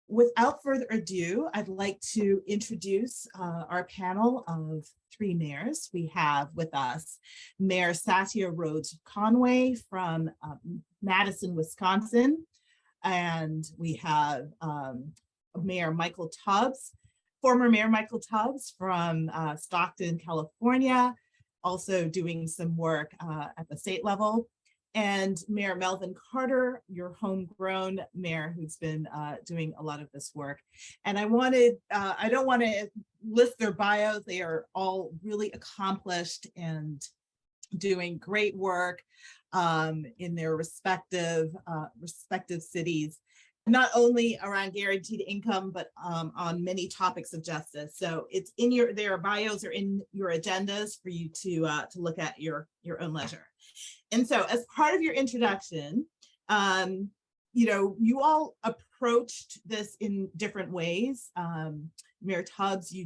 without further ado, I'd like to introduce our panel of three mayors. We have with us Mayor Satya Rhodes Conway from Madison, Wisconsin. And we have Mayor Michael Tubbs, former Mayor Michael Tubbs from Stockton, California, also doing some work at the state level. And Mayor Melvin Carter, your homegrown mayor who's been doing a lot of this work. And I don't want to list their bios. They are all really accomplished and doing great work in their respective cities, not only around guaranteed income, but on many topics of justice. So it's in their bios are in your agendas for you to look at your own leisure. And so as part of your introduction, you all approached this in different ways. Mayor Tubbs, you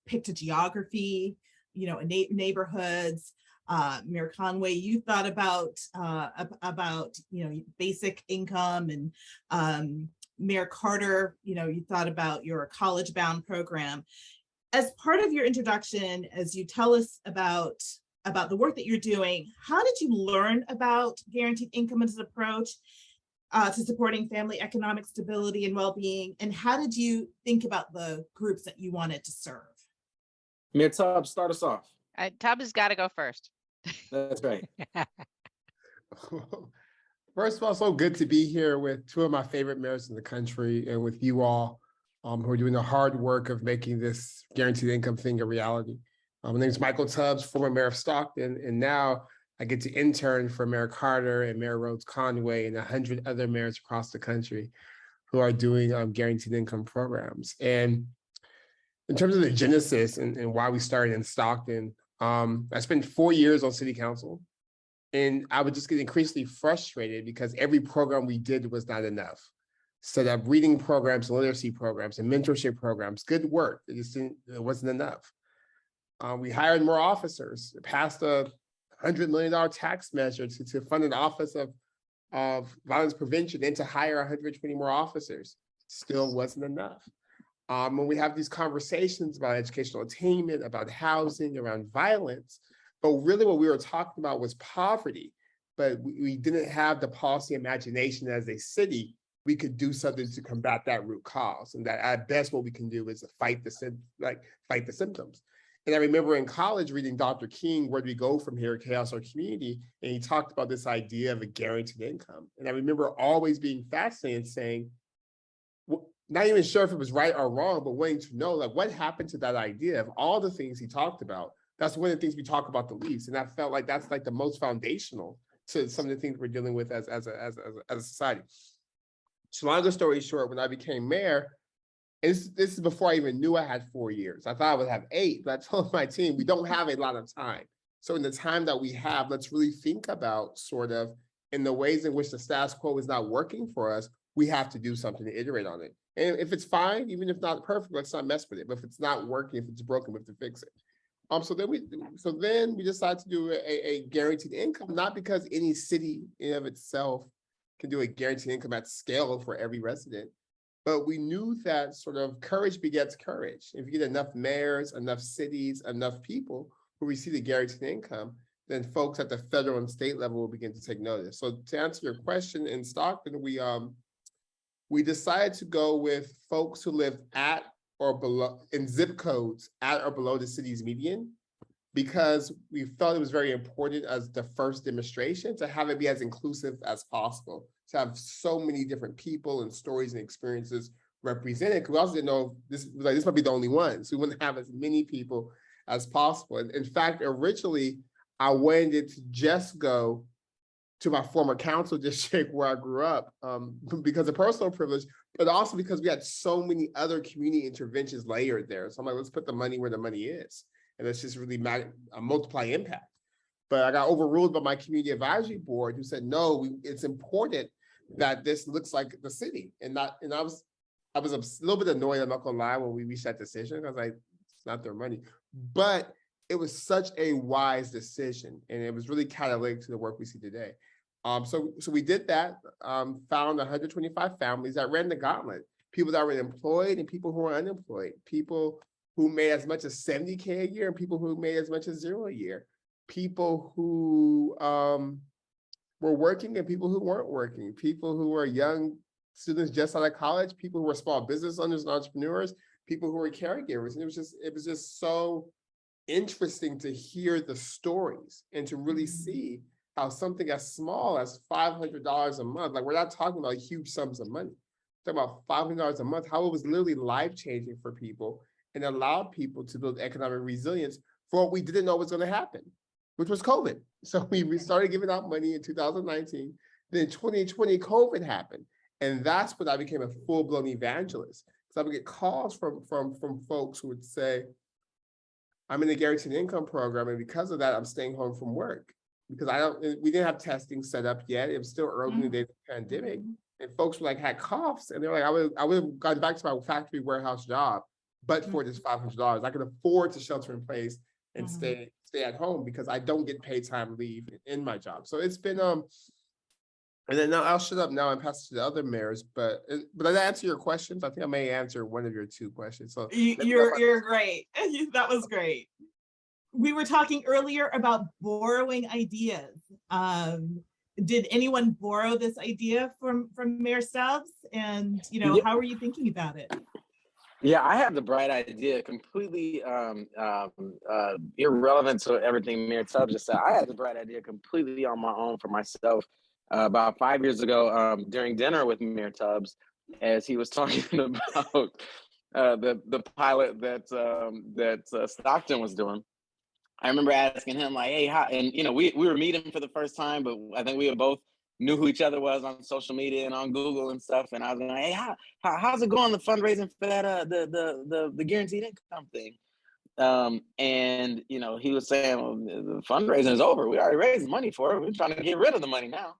picked a geography, neighborhoods. Mayor Conway, you thought about basic income, and Mayor Carter, you thought about your college-bound program. As part of your introduction, as you tell us about the work that you're doing, how did you learn about guaranteed income as an approach to supporting family economic stability and well-being, and how did you think about the groups that you wanted to serve? Mayor Tubbs, start us off. Tubbs has got to go first. That's right. First of all, so good to be here with two of my favorite mayors in the country and with you all who are doing the hard work of making this guaranteed income thing a reality. My name is Michael Tubbs, former mayor of Stockton, and now I get to intern for Mayor Carter and Mayor Rhodes Conway and 100 other mayors across the country who are doing guaranteed income programs. And in terms of the genesis and why we started in Stockton, I spent 4 years on city council, and I would just get increasingly frustrated because every program we did was not enough. Set up reading programs, literacy programs, and mentorship programs, good work. It wasn't enough. We hired more officers, passed a $100 million tax measure to fund an office of violence prevention and to hire 120 more officers. Still wasn't enough. When we have these conversations about educational attainment, about housing, around violence, but really what we were talking about was poverty, but we didn't have the policy imagination as a city. We could do something to combat that root cause, and that at best what we can do is fight the symptoms. And I remember in college reading Dr. King, Where Do We Go From Here, Chaos or Community, and he talked about this idea of a guaranteed income. And I remember always being fascinated saying, not even sure if it was right or wrong, but wanting to know what happened to that idea of all the things he talked about. That's one of the things we talk about the least. And I felt like that's the most foundational to some of the things we're dealing with as a society. So longer story short, when I became mayor, and this is before I even knew I had 4 years. I thought I would have 8, but I told my team, we don't have a lot of time. So in the time that we have, let's really think about sort of in the ways in which the status quo is not working for us, we have to do something to iterate on it. And if it's fine, even if not perfect, let's not mess with it. But if it's not working, if it's broken, we have to fix it. So then we decided to do a guaranteed income, not because any city in of itself can do a guaranteed income at scale for every resident, but we knew that sort of courage begets courage. If you get enough mayors, enough cities, enough people who receive the guaranteed income, then folks at the federal and state level will begin to take notice. So to answer your question, in Stockton, we decided to go with folks who live at or below, in zip codes at or below the city's median, because we felt it was very important as the first demonstration to have it be as inclusive as possible, to have so many different people and stories and experiences represented, because we also didn't know this might be the only one, so we wouldn't have as many people as possible. And in fact, originally, I wanted it to just go to my former council district where I grew up because of personal privilege, but also because we had so many other community interventions layered there. So I'm like, let's put the money where the money is. And let's just really multiply impact. But I got overruled by my community advisory board who said, no, it's important that this looks like the city. And I was a little bit annoyed, I'm not gonna lie, when we reached that decision. I was like, it's not their money. But it was such a wise decision, and it was really catalytic to the work we see today. So we did that, found 125 families that ran the gauntlet, people that were employed and people who were unemployed, people who made as much as 70K a year and people who made as much as 0 a year, people who were working and people who weren't working, people who were young students just out of college, people who were small business owners and entrepreneurs, people who were caregivers. And it was just so interesting to hear the stories and to really see how something as small as $500 a month, like we're not talking about huge sums of money, we're talking about $500 a month, how it was literally life-changing for people and allowed people to build economic resilience for what we didn't know was going to happen, which was COVID. So we started giving out money in 2019. Then 2020, COVID happened. And that's when I became a full-blown evangelist. So I would get calls from folks who would say, I'm in the guaranteed income program, and because of that, I'm staying home from work. Because we didn't have testing set up yet. It was still early in the days of the pandemic. And folks were like, had coughs, and they're like, I would have gone back to my factory warehouse job, but for this $500, I could afford to shelter in place and stay at home because I don't get paid time leave in my job. So it's been and then now I'll shut up now and pass it to the other mayors. But did I answer your questions? I think I may answer one of your 2 questions. So you're great. That was great. We were talking earlier about borrowing ideas. Did anyone borrow this idea from Mayor Stubbs? And how are you thinking about it? Yeah, I had the bright idea, completely irrelevant to everything Mayor Tubbs just said. I had the bright idea completely on my own for myself about 5 years ago during dinner with Mayor Tubbs, as he was talking about the pilot that Stockton was doing. I remember asking him like, "Hey, how?" And we were meeting for the first time, but I think we had both knew who each other was on social media and on Google and stuff. And I was like, "Hey, how's it going? The fundraising for that the guaranteed income thing?" And he was saying, "Well, the fundraising is over. We already raised money for it. We're trying to get rid of the money now."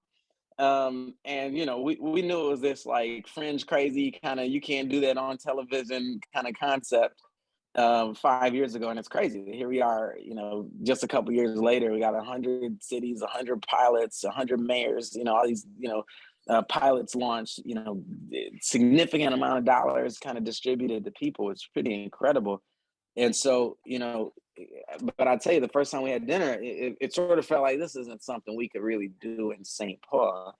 And we knew it was this like fringe, crazy kind of you can't do that on television kind of concept 5 years ago, and it's crazy. Here we are, just a couple years later, we got 100 cities, 100 pilots, 100 mayors, all these, pilots launched, significant amount of dollars kind of distributed to people. It's pretty incredible. And so, but I'll tell you, the first time we had dinner, it sort of felt like this isn't something we could really do in St. Paul.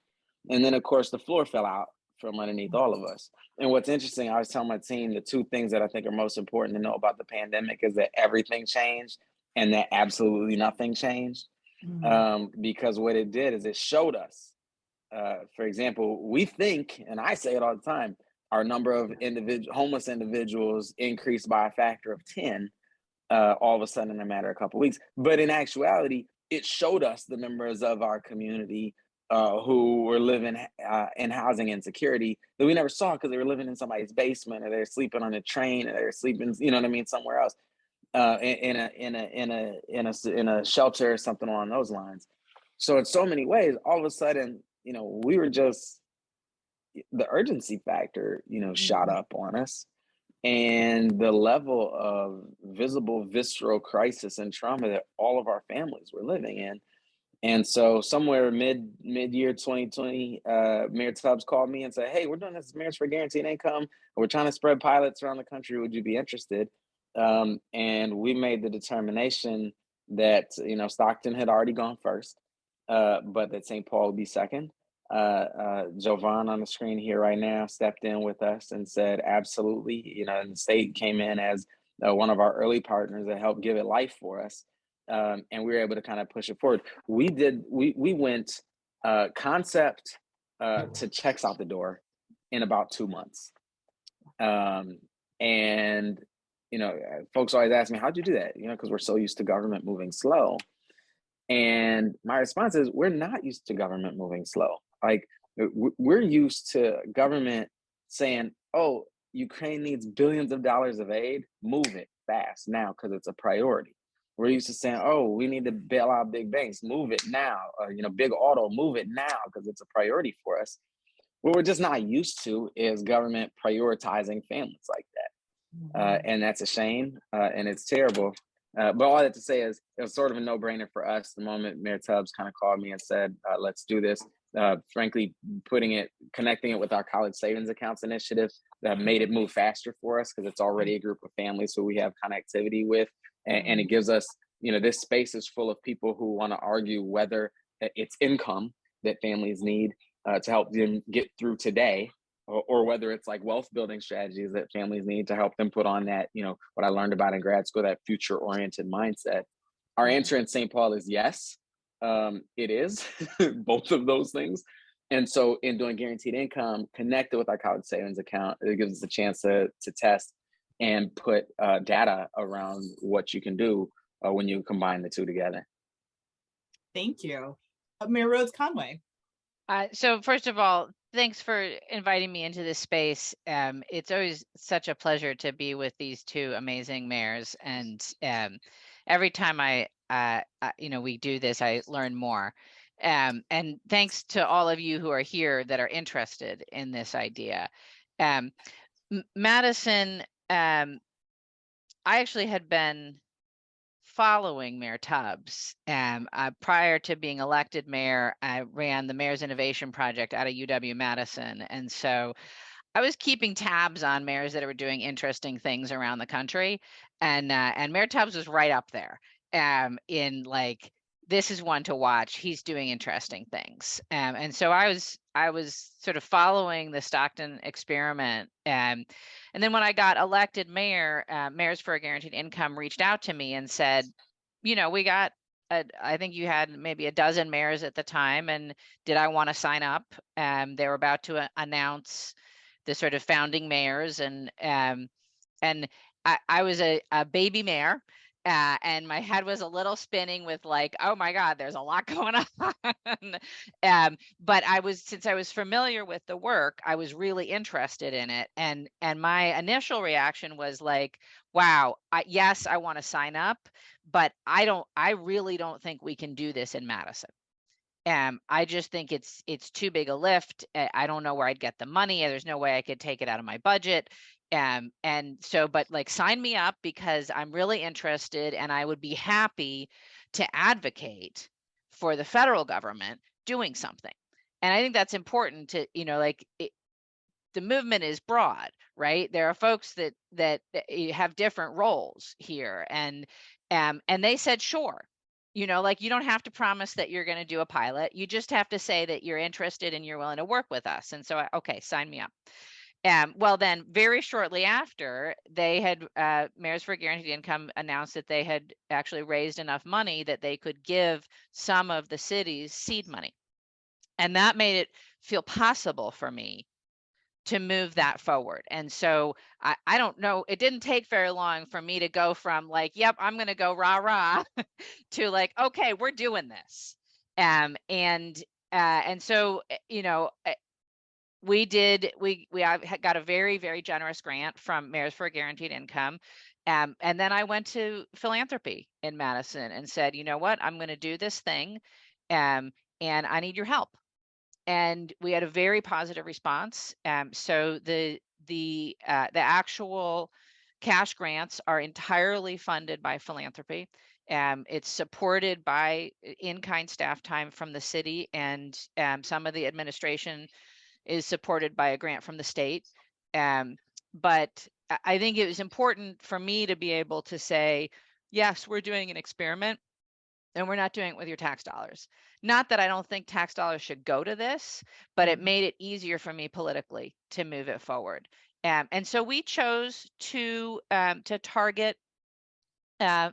And then, of course, the floor fell out from underneath all of us. And what's interesting, I was telling my team, the 2 things that I think are most important to know about the pandemic is that everything changed and that absolutely nothing changed. Because what it did is it showed us, for example, we think, and I say it all the time, our number of homeless individuals increased by a factor of 10 all of a sudden in a matter of a couple of weeks. But in actuality, it showed us the members of our community who were living in housing insecurity that we never saw because they were living in somebody's basement, or they're sleeping on a train, or they're sleeping, somewhere else, in a shelter or something along those lines. So in so many ways, all of a sudden, we were just, the urgency factor, shot up on us, and the level of visible, visceral crisis and trauma that all of our families were living in. And so somewhere mid-year 2020, Mayor Tubbs called me and said, "Hey, we're doing this Mayors for Guaranteed Income, and we're trying to spread pilots around the country. Would you be interested?" And we made the determination that, Stockton had already gone first, but that St. Paul would be second. Jovan on the screen here right now stepped in with us and said, absolutely, and the state came in as one of our early partners that helped give it life for us. And we were able to kind of push it forward. We went concept to checks out the door in about 2 months. And, folks always ask me, how'd you do that? Because we're so used to government moving slow. And my response is, we're not used to government moving slow. Like, we're used to government saying, "Oh, Ukraine needs billions of dollars of aid, move it fast now because it's a priority." We're used to saying, "Oh, we need to bail out big banks, move it now." Or, big auto, move it now because it's a priority for us. What we're just not used to is government prioritizing families like that. And that's a shame, and it's terrible. But all that to say is it was sort of a no-brainer for us the moment Mayor Tubbs kind of called me and said, let's do this. Frankly, connecting it with our college savings accounts initiative made it move faster for us because it's already a group of families who we have connectivity with. And it gives us, this space is full of people who want to argue whether it's income that families need to help them get through today, or whether it's like wealth building strategies that families need to help them put on that, what I learned about in grad school, that future oriented mindset. Our answer in St. Paul is yes, it is both of those things. And so in doing guaranteed income connected with our college savings account, it gives us a chance to test and put data around what you can do when you combine the two together. Thank you. Mayor Rhodes Conway. So first of all, thanks for inviting me into this space. It's always such a pleasure to be with these two amazing mayors, and every time we do this, I learn more. And thanks to all of you who are here that are interested in this idea. Madison, I actually had been following Mayor Tubbs. Prior to being elected mayor, I ran the Mayor's Innovation Project out of UW-Madison. And so I was keeping tabs on mayors that were doing interesting things around the country. And Mayor Tubbs was right up there in like, this is one to watch. He's doing interesting things. And so I was sort of following the Stockton experiment. And then when I got elected mayor, Mayors for a Guaranteed Income reached out to me and said, we got, I think you had maybe a dozen mayors at the time, and did I want to sign up? They were about to announce the sort of founding mayors, and I was a baby mayor. And my head was a little spinning with like, oh my God, there's a lot going on. But since I was familiar with the work, I was really interested in it. And my initial reaction was like, wow, yes, I want to sign up, but I really don't think we can do this in Madison. I just think it's too big a lift. I don't know where I'd get the money. There's no way I could take it out of my budget. And so, but like, sign me up because I'm really interested, and I would be happy to advocate for the federal government doing something. And I think that's important to, the movement is broad, right? There are folks that have different roles here, and they said, sure. You don't have to promise that you're going to do a pilot. You just have to say that you're interested and you're willing to work with us. And so, okay, sign me up. Well, then very shortly after, they had Mayors for Guaranteed Income announced that they had actually raised enough money that they could give some of the cities seed money. And that made it feel possible for me to move that forward. And so I don't know, it didn't take very long for me to go from like, yep, I'm going to go rah rah to like, okay, we're doing this. And so, we got a very, very generous grant from Mayors for a Guaranteed Income. And then I went to philanthropy in Madison and said, you know what, I'm going to do this thing. And I need your help. And we had a very positive response. So the actual cash grants are entirely funded by philanthropy. It's supported by in-kind staff time from the city, and some of the administration is supported by a grant from the state. But I think it was important for me to be able to say, yes, we're doing an experiment, and we're not doing it with your tax dollars. Not that I don't think tax dollars should go to this, but it made it easier for me politically to move it forward. And so we chose to target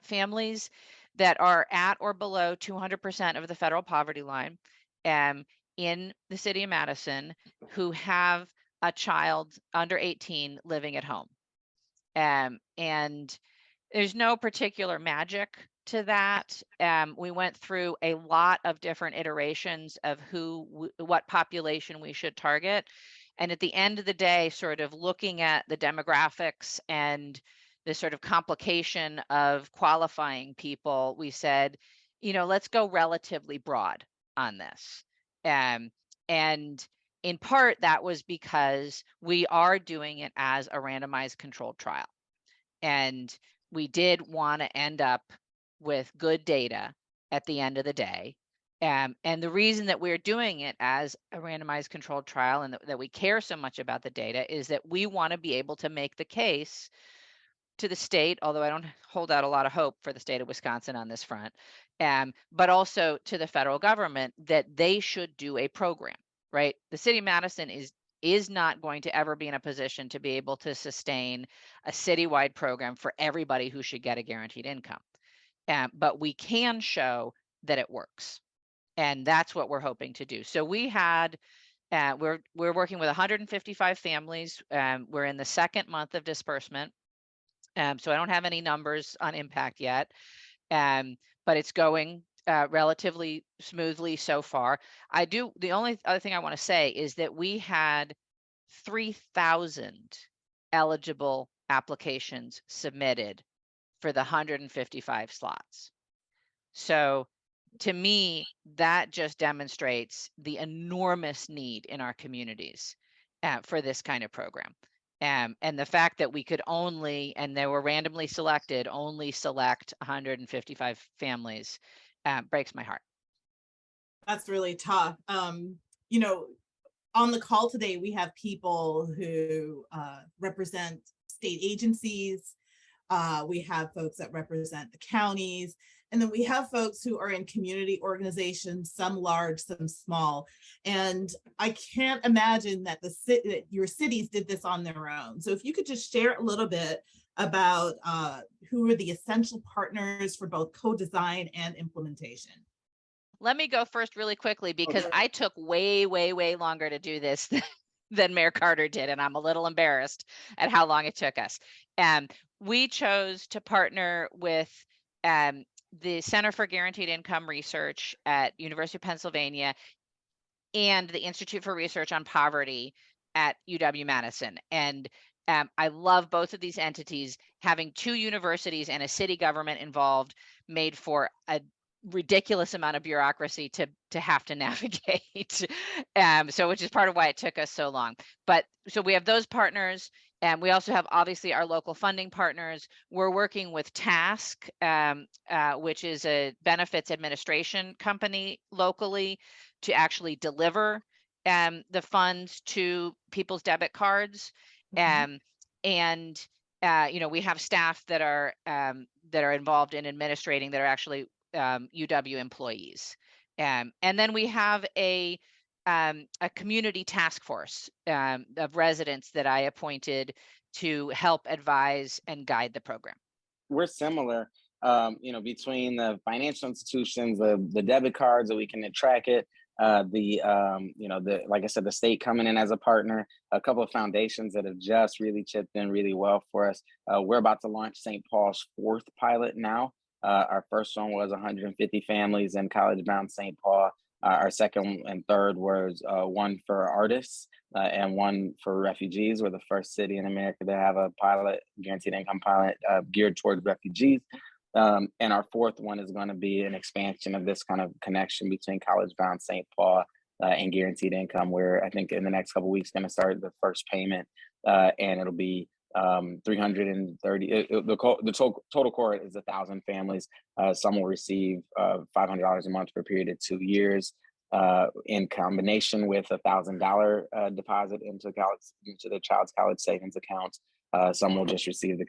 families that are at or below 200% of the federal poverty line in the city of Madison, who have a child under 18 living at home. And there's no particular magic to that. We went through a lot of different iterations of what population we should target. And at the end of the day, sort of looking at the demographics and the sort of complication of qualifying people, we said, let's go relatively broad on this. And in part, that was because we are doing it as a randomized controlled trial. And we did want to end up with good data at the end of the day. And the reason that we're doing it as a randomized controlled trial and that we care so much about the data is that we want to be able to make the case to the state, although I don't hold out a lot of hope for the state of Wisconsin on this front, but also to the federal government that they should do a program, right? The city of Madison is not going to ever be in a position to be able to sustain a citywide program for everybody who should get a guaranteed income. But we can show that it works. And that's what we're hoping to do. So we had, we're working with 155 families. We're in the second month of disbursement. So I don't have any numbers on impact yet, but it's going relatively smoothly so far. The only other thing I want to say is that we had 3,000 eligible applications submitted for the 155 slots. So to me, that just demonstrates the enormous need in our communities for this kind of program. And the fact that we could only, and they were randomly selected, only select 155 families breaks my heart. That's really tough. You know, on the call today, we have people who represent state agencies. We have folks that represent the counties. And then we have folks who are in community organizations, some large, some small. And I can't imagine that that your cities did this on their own. So if you could just share a little bit about who are the essential partners for both co-design and implementation. Let me go first really quickly because I took way, way, way longer to do this than Mayor Carter did. And I'm a little embarrassed at how long it took us. We chose to partner with the Center for Guaranteed Income Research at University of Pennsylvania and the Institute for Research on Poverty at UW-Madison. And I love both of these entities. Having two universities and a city government involved made for a ridiculous amount of bureaucracy to have to navigate. So which is part of why it took us so long. But so we have those partners. And we also have obviously our local funding partners. We're working with Task, which is a benefits administration company locally to actually deliver the funds to people's debit cards. Mm-hmm. And you know, we have staff that are involved in administrating that are actually UW employees. And then we have a community task force of residents that I appointed to help advise and guide the program. We're similar, you know, between the financial institutions, the debit cards that we can track it, you know, like I said, the state coming in as a partner, a couple of foundations that have just really chipped in really well for us. We're about to launch St. Paul's 4th pilot now. Our first one was 150 families in college bound St. Paul. Our second and third was one for artists and one for refugees. We're the first city in America to have a pilot, guaranteed income pilot geared towards refugees. And our fourth one is going to be an expansion of this kind of connection between college bound St. Paul and guaranteed income, where I think in the next couple of weeks going to start the first payment, and it'll be 330. The total cohort is 1,000 families. Some will receive $500 a month for a period of 2 years, in combination with $1,000 deposit into the child's college savings account. Some will just receive the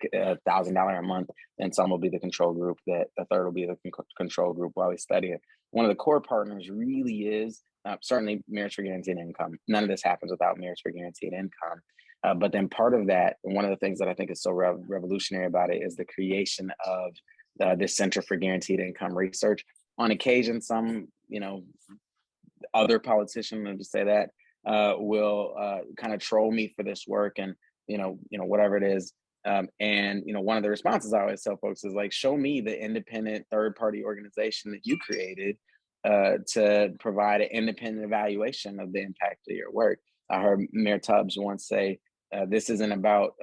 $1,000 a month, and some will be the control group. That the third will be the control group while we study it. One of the core partners really is certainly Mayors for Guaranteed Income. None of this happens without Mayors for Guaranteed Income. But then part of that, and one of the things that I think is so revolutionary about it is the creation of this Center for Guaranteed Income Research. On occasion, some, you know, other politician, let me just say that, will kind of troll me for this work and, you know, whatever it is. And, you know, one of the responses I always tell folks is like, show me the independent third-party organization that you created to provide an independent evaluation of the impact of your work. I heard Mayor Tubbs once say, this isn't about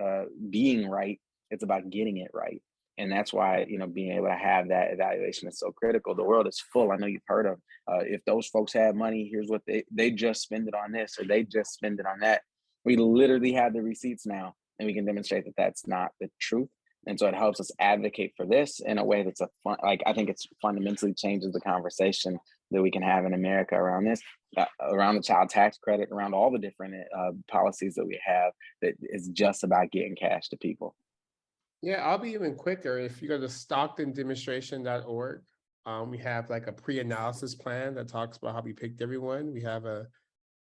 being right, it's about getting it right. And that's why, you know, being able to have that evaluation is so critical. The world is full. I know you've heard of, if those folks have money, here's what they just spend it on this, or they just spend it on that. We literally have the receipts now, and we can demonstrate that that's not the truth. And so it helps us advocate for this in a way that's like, I think it's fundamentally changes the conversation that we can have in America around this, around the child tax credit, around all the different policies that we have, that is just about getting cash to people. Yeah, I'll be even quicker. If you go to stocktondemonstration.org, we have like a pre-analysis plan that talks about how we picked everyone. We have a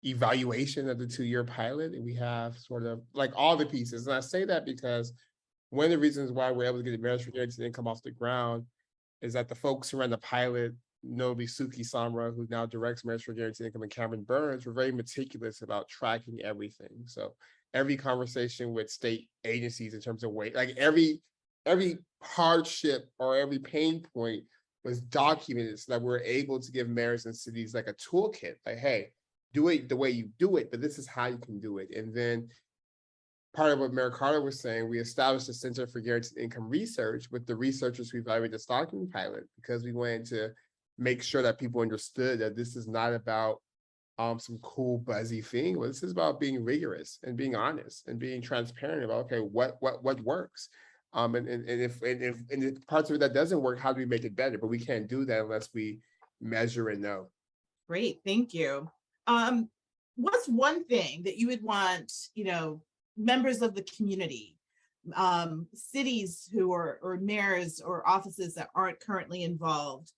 evaluation of the 2-year pilot, and we have sort of like all the pieces. And I say that because one of the reasons why we're able to get the Marriage for Guaranteed Income off the ground is that the folks who ran the pilot, notably Suki Samra, who now directs Marriage for Guaranteed Income, and Cameron Burns, were very meticulous about tracking everything. So every conversation with state agencies in terms of weight, like every hardship or every pain point was documented so that we're able to give mayors and cities like a toolkit, like, hey, do it the way you do it, but this is how you can do it. And then part of what Mayor Carter was saying, we established a Center for Guaranteed Income Research with the researchers who evaluated the Stockton pilot, because we wanted to make sure that people understood that this is not about some cool buzzy thing. Well, this is about being rigorous and being honest and being transparent about, okay, what works. And if parts of it that doesn't work, how do we make it better? But we can't do that unless we measure and know. Great, thank you. What's one thing that you would want, members of the community, cities who are, or mayors or offices that aren't currently involved,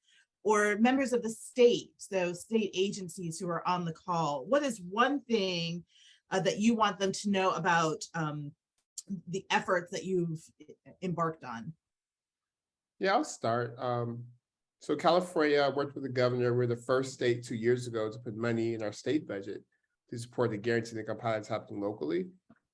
or members of the state, so state agencies who are on the call, what is one thing that you want them to know about the efforts that you've embarked on? Yeah, I'll start. So California, I worked with the governor. We're the first state 2 years ago to put money in our state budget to support the guaranteed income pilots happening locally.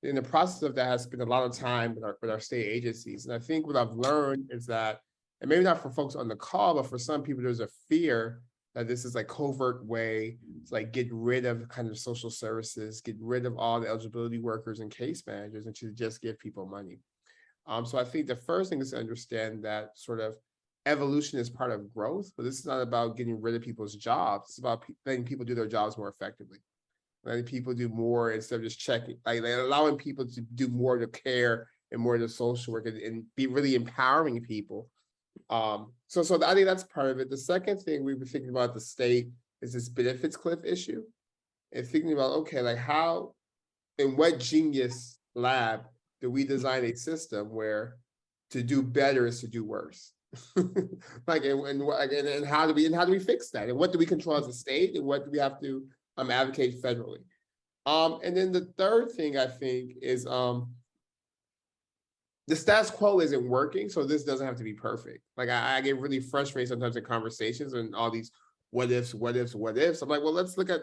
In the process of that, has spent a lot of time with our state agencies. And I think what I've learned is that, and maybe not for folks on the call, but for some people, there's a fear that this is like covert way to like get rid of kind of social services, get rid of all the eligibility workers and case managers, and to just give people money. So I think the first thing is to understand that sort of evolution is part of growth, but this is not about getting rid of people's jobs. It's about letting people do their jobs more effectively. Letting people do more instead of just checking, like allowing people to do more to care and more to social work and be really empowering people. So I think that's part of it. The second thing we were thinking about the state is this benefits cliff issue, and thinking about, okay, like how, in what genius lab do we design a system where to do better is to do worse? Like, and how do we fix that? And what do we control as a state? And what do we have to advocate federally? And then the third thing I think is the status quo isn't working, so this doesn't have to be perfect. Like I get really frustrated sometimes in conversations and all these what ifs. I'm like, well, let's look at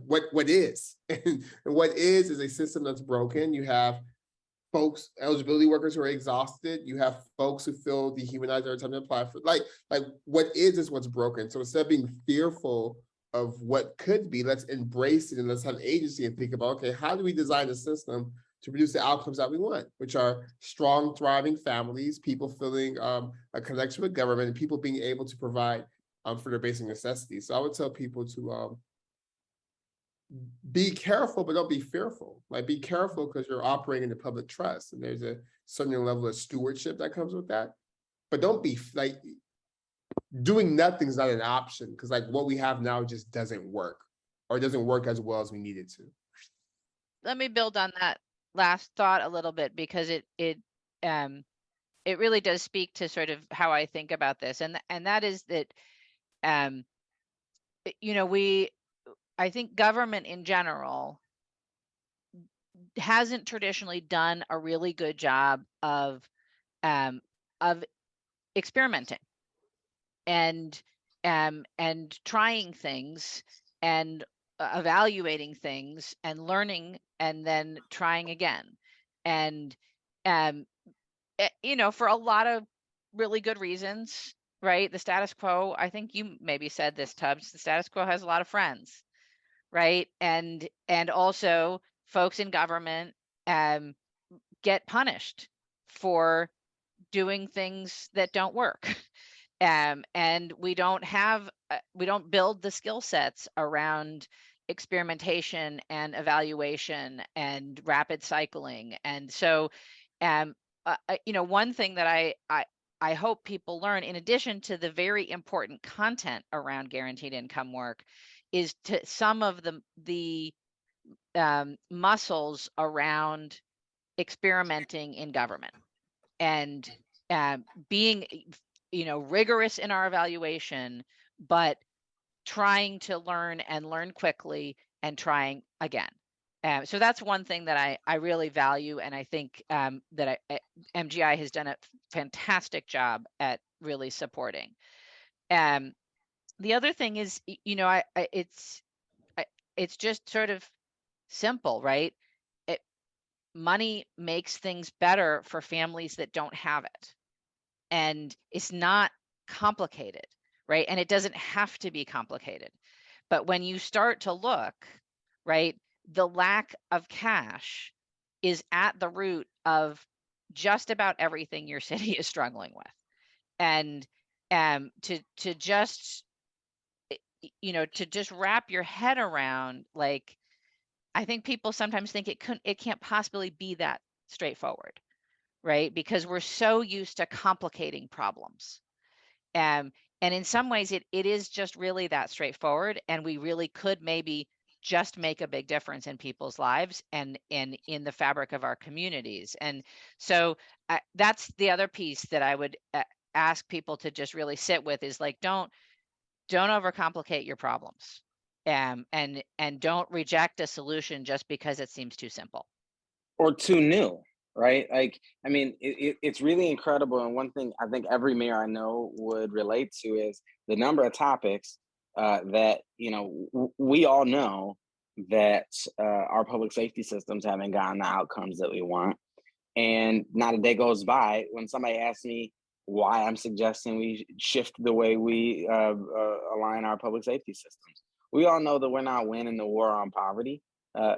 what is. And what is a system that's broken. You have folks, eligibility workers who are exhausted. You have folks who feel dehumanized every time they apply for, like what is what's broken. So instead of being fearful of what could be, let's embrace it and let's have agency and think about, okay, how do we design a system to produce the outcomes that we want, which are strong, thriving families, people feeling a connection with government, and people being able to provide for their basic necessities. So I would tell people to be careful, but don't be fearful. Like, be careful because you're operating in the public trust, and there's a certain level of stewardship that comes with that. But don't be like, doing nothing is not an option, because like what we have now just doesn't work, or it doesn't work as well as we need it to. Let me build on that last thought a little bit, because it really does speak to sort of how I think about this, and that is that I think government in general hasn't traditionally done a really good job of experimenting and trying things and evaluating things and learning and then trying again. And for a lot of really good reasons, right? The status quo, I think you maybe said this, Tubbs, the status quo has a lot of friends, right? And also folks in government get punished for doing things that don't work. And we don't build the skill sets around experimentation and evaluation and rapid cycling. And so one thing that I hope people learn, in addition to the very important content around guaranteed income work, is to some of the muscles around experimenting in government and being, rigorous in our evaluation, but trying to learn and learn quickly and trying again. So that's one thing that I really value, and I think that MGI has done a fantastic job at really supporting. The other thing is, it's just sort of simple, right? Money makes things better for families that don't have it, and it's not complicated, right? And it doesn't have to be complicated. But when you start to look, right, the lack of cash is at the root of just about everything your city is struggling with. And to just wrap your head around, like, I think people sometimes think it can't possibly be that straightforward, right? Because we're so used to complicating problems. And in some ways it is just really that straightforward, and we really could maybe just make a big difference in people's lives and in the fabric of our communities. And so that's the other piece that I would ask people to just really sit with, is like, don't overcomplicate your problems, and don't reject a solution just because it seems too simple or too new, right? Like, I mean, it's really incredible. And one thing I think every mayor I know would relate to is the number of topics that, we all know that our public safety systems haven't gotten the outcomes that we want. And not a day goes by when somebody asks me why I'm suggesting we shift the way we align our public safety systems. We all know that we're not winning the war on poverty.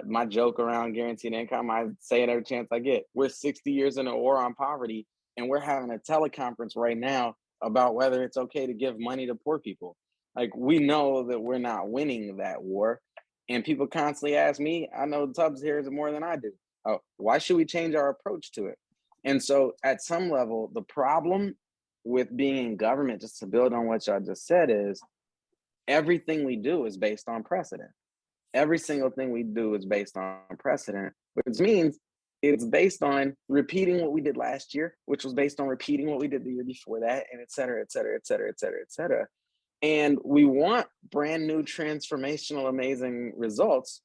My joke around guaranteed income, I say it every chance I get. We're 60 years in a war on poverty, and we're having a teleconference right now about whether it's okay to give money to poor people. Like, we know that we're not winning that war. And people constantly ask me, I know Tubbs hears it more than I do. Oh, why should we change our approach to it? And so at some level, the problem with being in government, just to build on what y'all just said, is everything we do is based on precedent. Every single thing we do is based on precedent, which means it's based on repeating what we did last year, which was based on repeating what we did the year before that, and et cetera, et cetera, et cetera, et cetera, et cetera. And we want brand new, transformational, amazing results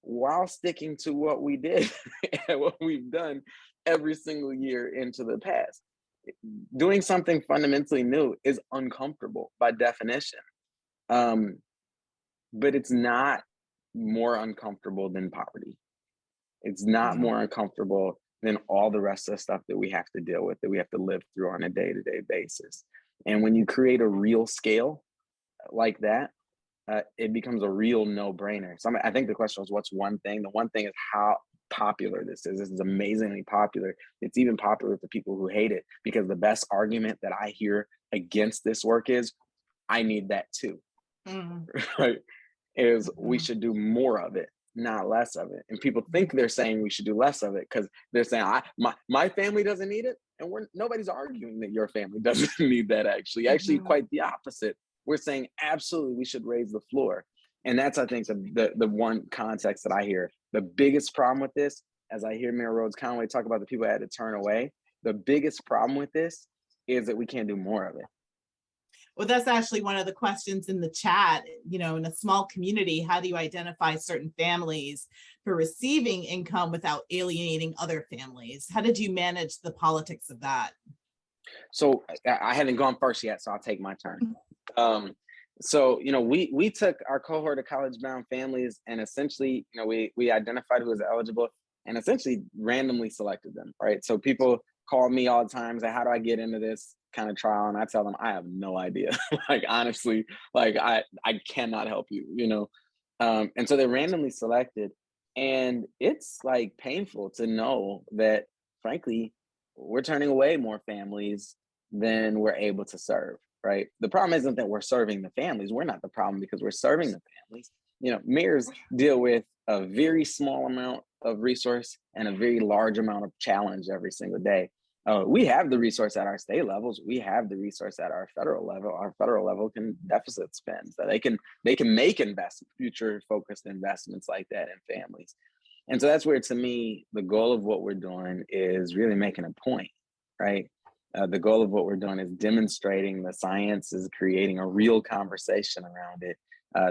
while sticking to what we did and what we've done every single year into the past. Doing something fundamentally new is uncomfortable by definition, but it's not more uncomfortable than poverty. It's not more uncomfortable than all the rest of the stuff that we have to deal with, that we have to live through on a day-to-day basis. And when you create a real scale like that, it becomes a real no-brainer. So I think the question was, what's one thing? The one thing is how popular this is. This is amazingly popular. It's even popular with the people who hate it, because the best argument that I hear against this work is, I need that too. Right? Is we should do more of it, not less of it. And people think they're saying we should do less of it because they're saying my family doesn't need it, and nobody's arguing that your family doesn't need that. Actually, quite the opposite. We're saying absolutely we should raise the floor. And that's, I think, the one context that I hear. The biggest problem with this, as I hear Mayor Rhodes Conway talk about the people that had to turn away, the biggest problem with this is that we can't do more of it. Well, that's actually one of the questions in the chat. In a small community, how do you identify certain families for receiving income without alienating other families? How did you manage the politics of that? So I haven't gone first yet, so I'll take my turn. So we took our cohort of college-bound families, and essentially, we identified who was eligible and essentially randomly selected them, right? So people call me all the time, say, how do I get into this kind of trial? And I tell them, I have no idea. Like, honestly, like I cannot help you, and so they're randomly selected. And it's like painful to know that, frankly, we're turning away more families than we're able to serve, right? The problem isn't that we're serving the families. We're not the problem because we're serving the families. Mayors deal with a very small amount of resource and a very large amount of challenge every single day. We have the resource at our state levels. We have the resource at our federal level. Our federal level can deficit spend, that they can make future focused investments like that in families. And so that's where, to me, the goal of what we're doing is really making a point, right? The goal of what we're doing is demonstrating the science is creating a real conversation around it,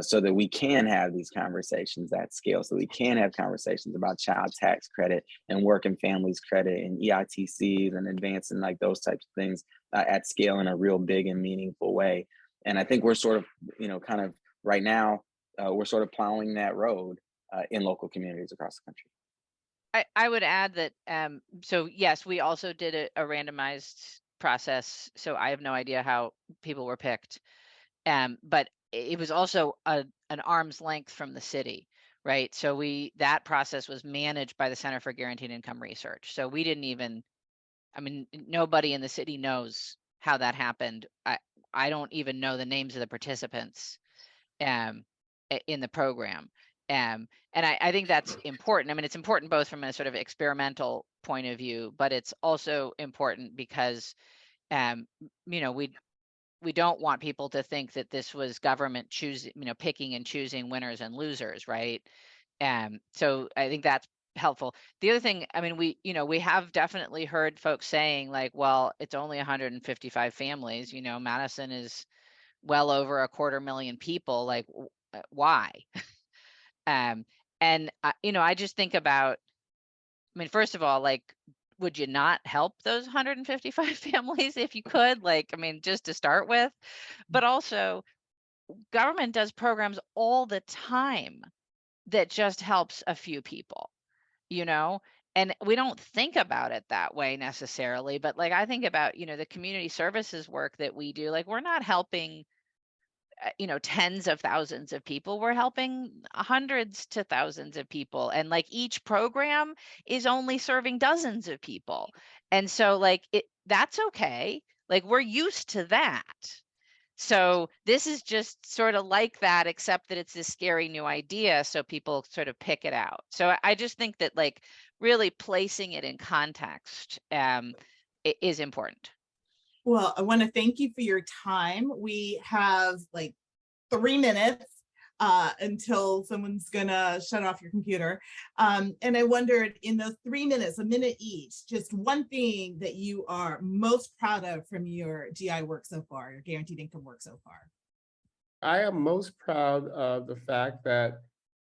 so that we can have these conversations at scale, so we can have conversations about child tax credit and working families credit and EITCs and advancing like those types of things at scale in a real big and meaningful way. And I think we're sort of, kind of right now, we're sort of plowing that road in local communities across the country. I would add that, so yes, we also did a randomized process. So I have no idea how people were picked. But it was also an arm's length from the city, right? So that process was managed by the Center for Guaranteed Income Research. So we didn't even, I mean, nobody in the city knows how that happened. I don't even know the names of the participants in the program. And I think that's important. I mean, it's important both from a sort of experimental point of view, but it's also important because, we don't want people to think that this was government choosing, picking and choosing winners and losers, right? So I think that's helpful. The other thing, I mean, we have definitely heard folks saying like, well, it's only 155 families, Madison is well over 250,000 people, like why? And I just think about, I mean, first of all, like, would you not help those 155 families if you could? Like, I mean, just to start with, but also government does programs all the time that just helps a few people, and we don't think about it that way necessarily. But like, I think about, the community services work that we do, like, we're not helping tens of thousands of people. We're helping hundreds to thousands of people. And like each program is only serving dozens of people. And so like that's okay. Like we're used to that. So this is just sort of like that, except that it's this scary new idea. So people sort of pick it out. So I just think that like really placing it in context is important. Well, I want to thank you for your time. We have like 3 minutes until someone's gonna shut off your computer. And I wondered, in those 3 minutes, a minute each, just one thing that you are most proud of from your GI work so far, your guaranteed income work so far. I am most proud of the fact that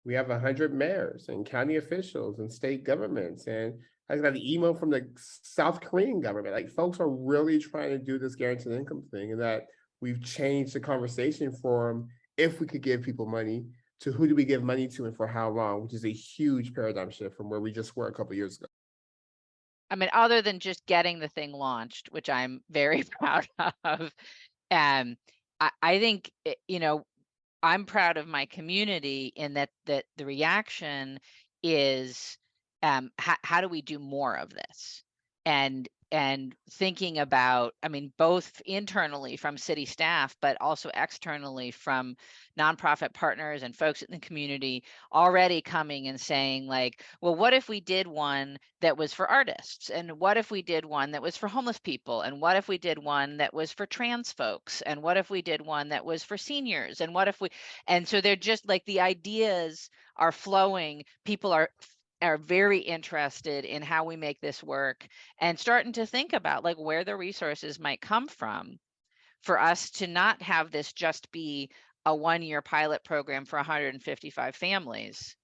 we have 100 mayors and county officials and state governments. And I got an email from the South Korean government. Like, folks are really trying to do this guaranteed income thing, and that we've changed the conversation from if we could give people money to who do we give money to and for how long, which is a huge paradigm shift from where we just were a couple of years ago. I mean, other than just getting the thing launched, which I'm very proud of, I think, I'm proud of my community in that the reaction is, how do we do more of this? And thinking about, I mean, both internally from city staff, but also externally from nonprofit partners and folks in the community already coming and saying like, well, what if we did one that was for artists? And what if we did one that was for homeless people? And what if we did one that was for trans folks? And what if we did one that was for seniors? And what if and so they're just like, the ideas are flowing. People are very interested in how we make this work and starting to think about like where the resources might come from for us to not have this just be a 1-year pilot program for 155 families,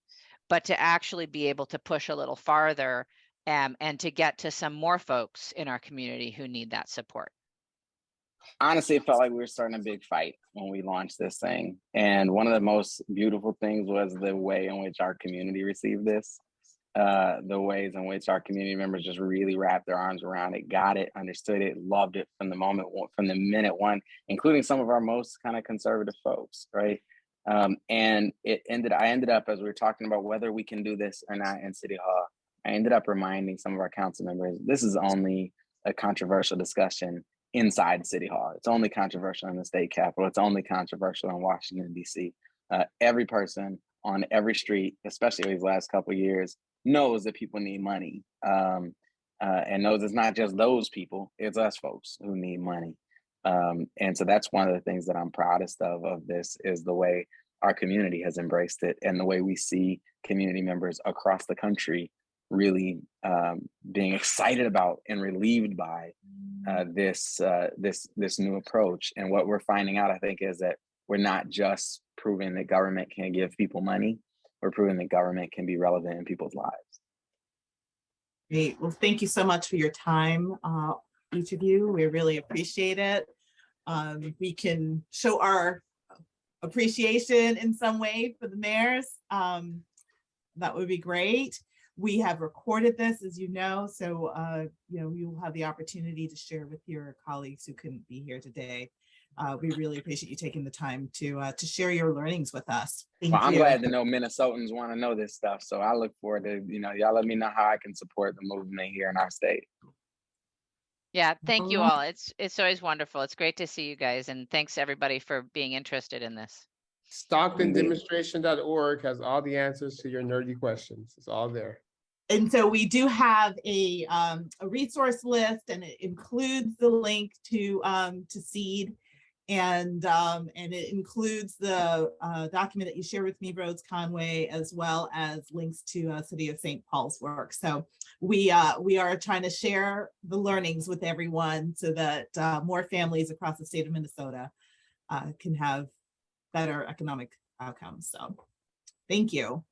but to actually be able to push a little farther and to get to some more folks in our community who need that support. Honestly, it felt like we were starting a big fight when we launched this thing. And one of the most beautiful things was the way in which our community received this. The ways in which our community members just really wrapped their arms around it, got it, understood it, loved it from the minute one, including some of our most kind of conservative folks, right? And I ended up, as we were talking about whether we can do this or not in City Hall, I ended up reminding some of our council members, this is only a controversial discussion inside City Hall. It's only controversial in the state capitol. It's only controversial in Washington, D.C. Every person on every street, especially these last couple of years, knows that people need money. and knows it's not just those people, it's us folks who need money. And so that's one of the things that I'm proudest of this is the way our community has embraced it and the way we see community members across the country really being excited about and relieved by this new approach. And what we're finding out, I think, is that we're not just proving that government can give people money, we're proving that government can be relevant in people's lives. Great. Well, thank you so much for your time, each of you. We really appreciate it. We can show our appreciation in some way for the mayors. That would be great. We have recorded this, as you know, so you will have the opportunity to share with your colleagues who couldn't be here today. We really appreciate you taking the time to share your learnings with us. Thank I'm you. glad to know Minnesotans want to know this stuff. So I look forward to, y'all let me know how I can support the movement here in our state. Yeah, thank you Alright. all. It's always wonderful. It's great to see you guys, and thanks everybody for being interested in this. StocktonDemonstration.org has all the answers to your nerdy questions. It's all there. And so we do have a resource list, and it includes the link to SEED, and it includes the document that you shared with me, Rhodes Conway, as well as links to City of St. Paul's work. So we are trying to share the learnings with everyone so that more families across the state of Minnesota can have better economic outcomes. So thank you.